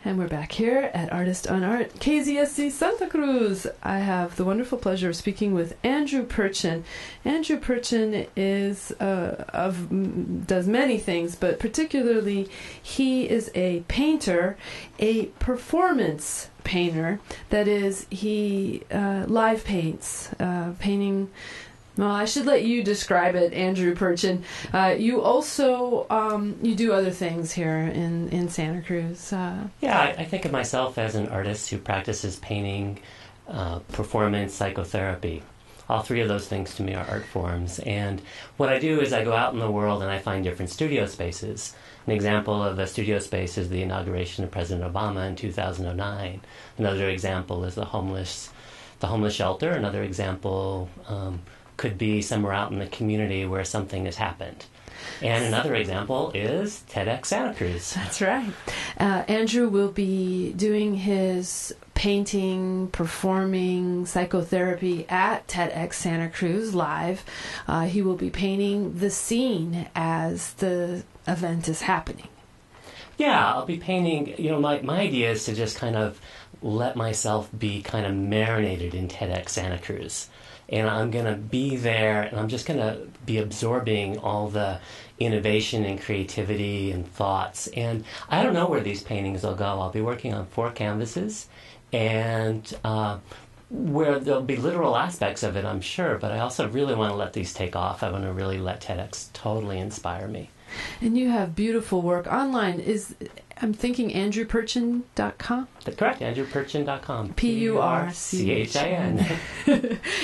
And we're back here at Artist on Art, KZSC Santa Cruz. I have the wonderful pleasure of speaking with Andrew Purchin. Andrew Purchin does many things, but particularly he is a painter, a performance painter. That is, he live paints, painting. Well, I should let you describe it, Andrew Purchin. You also you do other things here in Santa Cruz. I think of myself as an artist who practices painting, performance, psychotherapy. All three of those things to me are art forms. And what I do is I go out in the world and I find different studio spaces. An example of a studio space is the inauguration of President Obama in 2009. Another example is the homeless shelter. Another example could be somewhere out in the community where something has happened. And another example is TEDxSantaCruz. That's right. Andrew will be doing his painting, performing, psychotherapy at TEDxSantaCruz live. He will be painting the scene as the event is happening. Yeah, I'll be painting, my idea is to just kind of let myself be kind of marinated in TEDxSantaCruz. And I'm going to be there, and I'm just going to be absorbing all the innovation and creativity and thoughts. And I don't know where these paintings will go. I'll be working on 4 canvases, and where there'll be literal aspects of it, I'm sure. But I also really want to let these take off. I want to really let TEDx totally inspire me. And you have beautiful work online. I'm thinking AndrewPurchin.com? That's correct, AndrewPurchin.com. Purchin.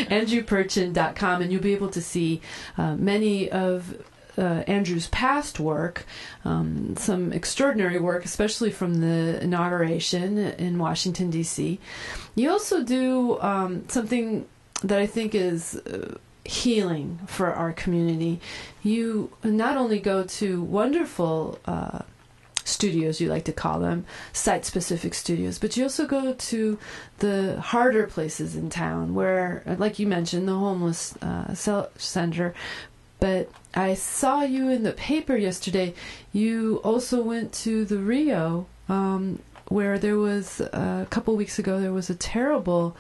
AndrewPurchin.com, and you'll be able to see many of Andrew's past work, some extraordinary work, especially from the inauguration in Washington, D.C. You also do something that I think is healing for our community. You not only go to wonderful studios, you like to call them, site-specific studios, but you also go to the harder places in town where, like you mentioned, the homeless center. But I saw you in the paper yesterday. You also went to the Rio, where there was, a couple weeks ago, there was a terrible,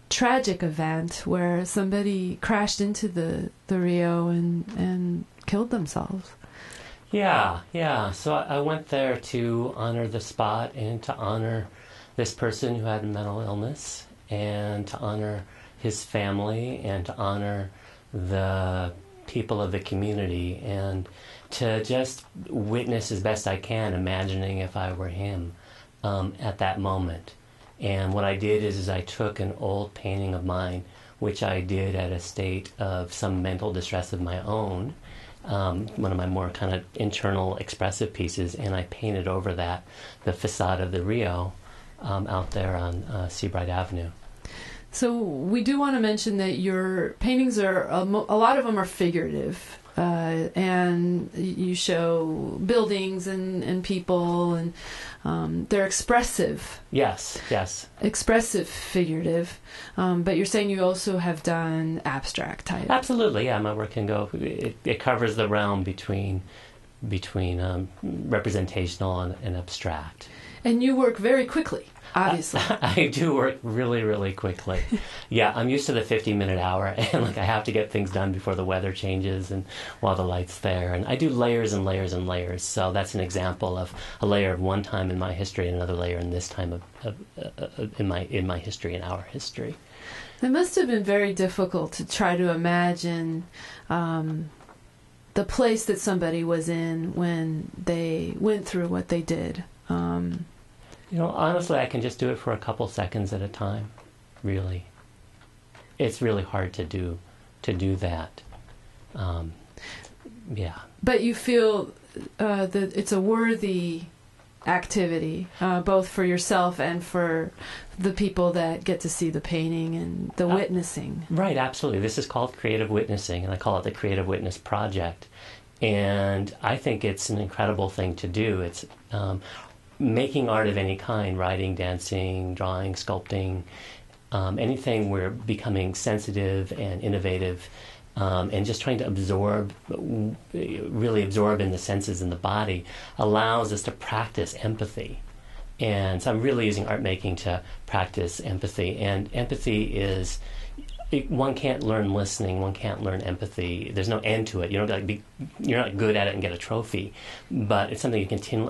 tragic event where somebody crashed into the Rio and killed themselves. Yeah. So I went there to honor the spot and to honor this person who had a mental illness, and to honor his family, and to honor the people of the community, and to just witness as best I can, imagining if I were him at that moment. And what I did is I took an old painting of mine, which I did at a state of some mental distress of my own, one of my more kind of internal expressive pieces, and I painted over that the facade of the Rio out there on Seabright Avenue. So we do want to mention that your paintings are, a lot of them are figurative, and you show buildings and people, and they're expressive. Yes. Expressive, figurative. But you're saying you also have done abstract type. Absolutely, yeah. My work can go, it covers the realm between representational and abstract. And you work very quickly, obviously. I do work really, really quickly. Yeah, I'm used to the 50-minute hour, and I have to get things done before the weather changes and while the light's there. And I do layers and layers and layers. So that's an example of a layer of one time in my history and another layer in this time in my history, in our history. It must have been very difficult to try to imagine the place that somebody was in when they went through what they did. Honestly, I can just do it for a couple seconds at a time, really. It's really hard to do that. Yeah. But you feel that it's a worthy activity, both for yourself and for the people that get to see the painting and the witnessing. Right, absolutely. This is called creative witnessing, and I call it the Creative Witness Project. And I think it's an incredible thing to do. It's making art of any kind, writing, dancing, drawing, sculpting, anything where becoming sensitive and innovative, and just trying to really absorb in the senses and the body allows us to practice empathy. And so I'm really using art making to practice empathy. And empathy is, one can't learn listening, one can't learn empathy. There's no end to it. You're not good at it and get a trophy, but it's something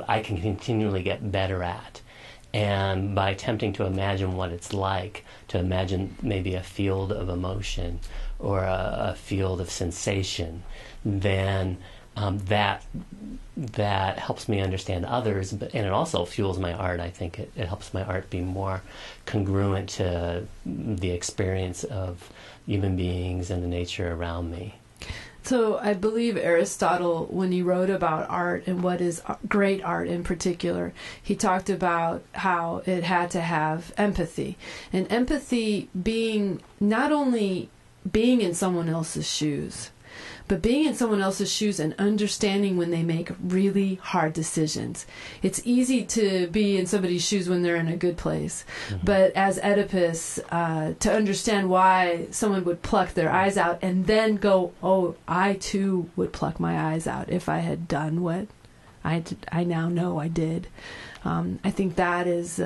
I can continually get better at. And by attempting to imagine what it's like, to imagine maybe a field of emotion or a field of sensation, then that helps me understand others, and it also fuels my art. I think it helps my art be more congruent to the experience of human beings and the nature around me. So I believe Aristotle, when he wrote about art and what is great art in particular, he talked about how it had to have empathy. And empathy being not only being in someone else's shoes, but being in someone else's shoes and understanding when they make really hard decisions. It's easy to be in somebody's shoes when they're in a good place. Mm-hmm. But as Oedipus, to understand why someone would pluck their eyes out and then go, oh, I too would pluck my eyes out if I had done what I now know I did. I think that is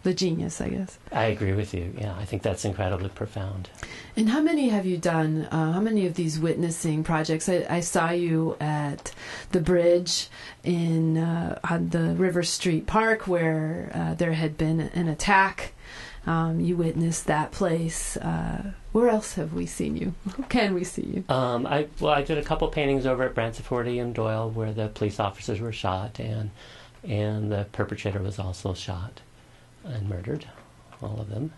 the genius, I guess. I agree with you. Yeah, I think that's incredibly profound. And how many have you done? How many of these witnessing projects? I saw you at the bridge on the River Street Park where there had been an attack. You witnessed that place. Where else have we seen you? Can we see you? I did a couple paintings over at Branciforte and Doyle where the police officers were shot and the perpetrator was also shot and murdered, all of them.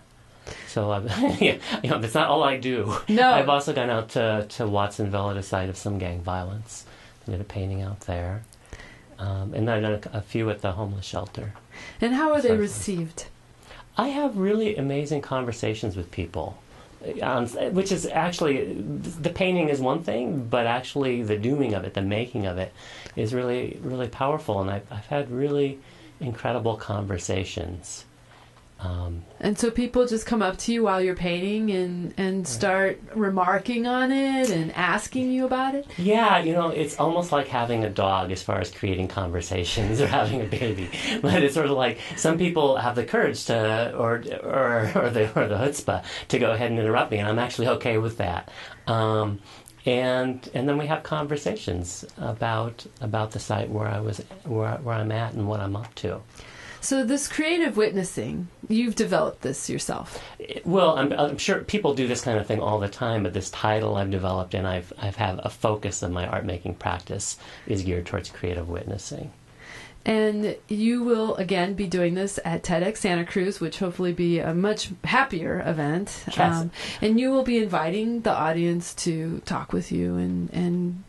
So that's not all I do. No. I've also gone out to Watsonville at a site of some gang violence. I did a painting out there. And I've done a few at the homeless shelter. And how are they received? I have really amazing conversations with people, which is actually, the painting is one thing, but actually the doing of it, the making of it, is really, really powerful. And I've had really incredible conversations. And so people just come up to you while you're painting and start remarking on it and asking you about it? Yeah, it's almost like having a dog as far as creating conversations or having a baby. But it's sort of like some people have the courage to, or the chutzpah to go ahead and interrupt me, and I'm actually okay with that. And then we have conversations about the site where I'm at and what I'm up to. So this creative witnessing, you've developed this yourself. Well, I'm sure people do this kind of thing all the time, but this title I've developed and I've had a focus of my art making practice is geared towards creative witnessing. And you will, again, be doing this at TEDxSantaCruz, which hopefully be a much happier event. Yes. And you will be inviting the audience to talk with you and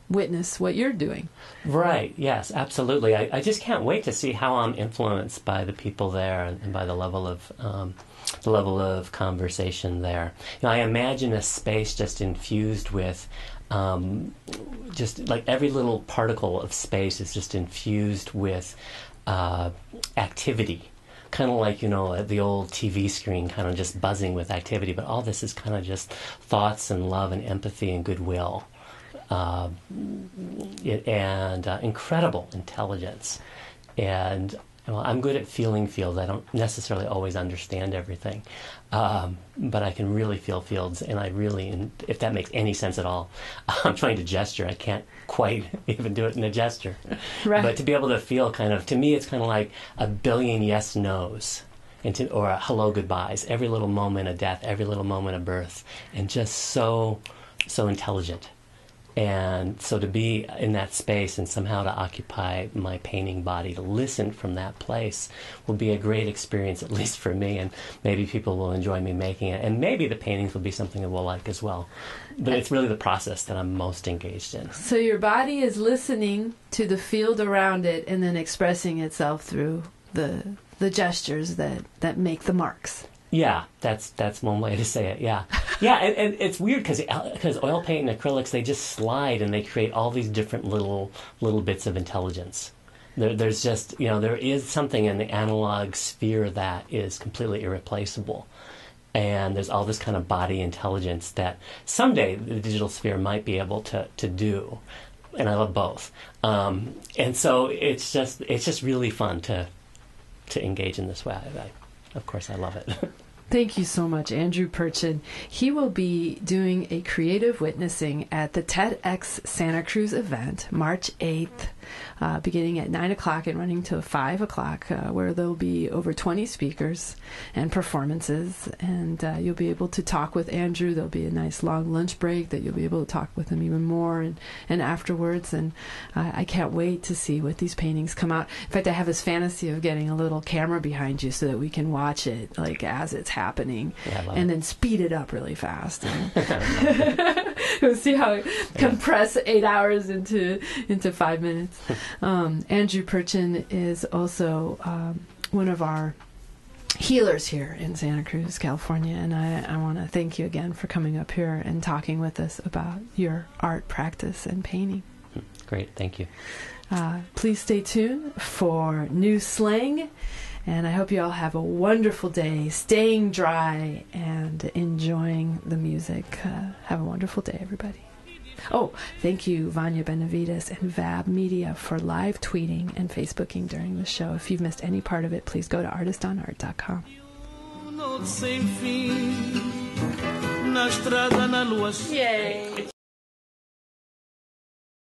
witness what you're doing. Right, yes, absolutely. I just can't wait to see how I'm influenced by the people there and by the level of conversation there. I imagine a space just infused with just like every little particle of space is just infused with activity. Kind of like, the old TV screen kind of just buzzing with activity, but all this is kind of just thoughts and love and empathy and goodwill. And incredible intelligence. And I'm good at feeling fields. I don't necessarily always understand everything, but I can really feel fields, and if that makes any sense at all, I'm trying to gesture. I can't quite even do it in a gesture. Right. But to be able to feel to me, it's kind of like a billion yes-nos. Or a hello goodbyes, every little moment of death, every little moment of birth, and just so intelligent. And so to be in that space and somehow to occupy my painting body, to listen from that place, will be a great experience, at least for me, and maybe people will enjoy me making it, and maybe the paintings will be something that we'll like as well. But it's really the process that I'm most engaged in. So your body is listening to the field around it and then expressing itself through the gestures that make the marks. Yeah, that's one way to say it. Yeah, and it's weird because oil paint and acrylics, they just slide and they create all these different little bits of intelligence. There's just there is something in the analog sphere that is completely irreplaceable, and there's all this kind of body intelligence that someday the digital sphere might be able to do. and I love both. And so it's just really fun to engage in this way. Of course, I love it. Thank you so much, Andrew Purchin. He will be doing a creative witnessing at the TEDxSantaCruz event, March 8th, beginning at 9 o'clock and running till 5 o'clock, where there'll be over 20 speakers and performances. And you'll be able to talk with Andrew. There'll be a nice long lunch break that you'll be able to talk with him even more and afterwards. And I can't wait to see what these paintings come out. In fact, I have this fantasy of getting a little camera behind you so that we can watch it like as it's happening, and then speed it up really fast. We'll see how compress 8 hours into 5 minutes. Andrew Purchin is also one of our healers here in Santa Cruz, California, and I want to thank you again for coming up here and talking with us about your art practice and painting. Great, thank you. Please stay tuned for new slang. And I hope you all have a wonderful day, staying dry and enjoying the music. Have a wonderful day, everybody. Oh, thank you, Vanya Benavides and Vab Media for live tweeting and Facebooking during the show. If you've missed any part of it, please go to artistonart.com. Yay!